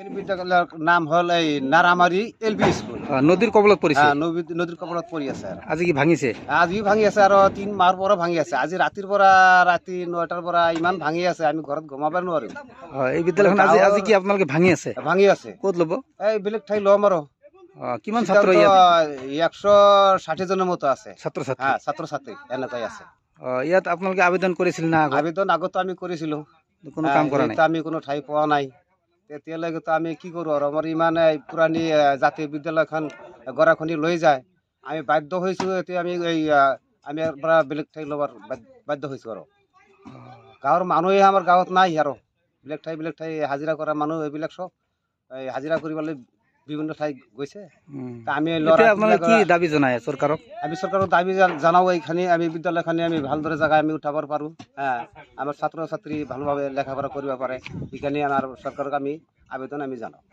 এই বিদ্যালয়ৰ নাম হ'ল এই নাৰামাৰী এলপি স্কুল। নদীৰ কবলত পৰিছে। নদীৰ কবলত পৰি আছে আৰু আজি কি ভাঙিছে? আজিও ভাঙি আছে আৰু 3 মাহৰ পৰা ভাঙি আছে। আজি ৰাতিৰ পৰা ৰাতি 9টাৰ পৰা ইমান ভাঙি আছে আমি ঘৰত ঘুমাব নোৱাৰো। এই বিদ্যালয়খন আজি আজি কি আপোনালোকে ভাঙি আছে? ভাঙি আছে। ক'ত ল'ব? এই বেলেগ ঠাই ল'ম আৰু। কিমান ছাত্ৰ ইয়াত? 160 জনৰ মতো আছে ছাত্ৰ ছাত্ৰী। ছাত্ৰ ছাত্ৰী এনেকৈ আছে। ইয়াত আপোনালোকে আবেদন কৰিছিল না? আবেদন আগতো আমি কৰিছিলো, কোনো কাম কৰা নাই। আমি কোনো ঠাই পোৱা নাই। তেতিয়ালৈকে তো আমি কি কৰোঁ আৰু আমাৰ ইমান পুৰণি জাতীয় বিদ্যালয়খন গৰাখহনি লৈ যায়। আমি বাধ্য হৈছোঁ এতিয়া আমি আমি ইয়াৰ পৰা বেলেগ ঠাই ল'বৰ বাধ্য হৈছোঁ আৰু। গাঁৱৰ মানুহে আমাৰ গাঁৱত নাই আৰু বেলেগ ঠাই হাজিৰা কৰা মানুহ এইবিলাক চব হাজিৰা কৰিবলৈ বিভিন্ন ঠাই গৈছে। আমি কি দাবী জনায় চৰকাৰক? আমি চৰকাৰক দাবী জনাওঁ এইখানি আমি বিদ্যালয়খানি আমি ভালদৰে জায়গায় আমি উঠাব পাৰোঁ। আমাৰ ছাত্ৰ ছাত্ৰী ভালোভাৱে লেখাপঢ়া কৰিব পাৰে, সেইকাৰণে আমাৰ চৰকাৰক আমি আবেদন আমি জানাওঁ।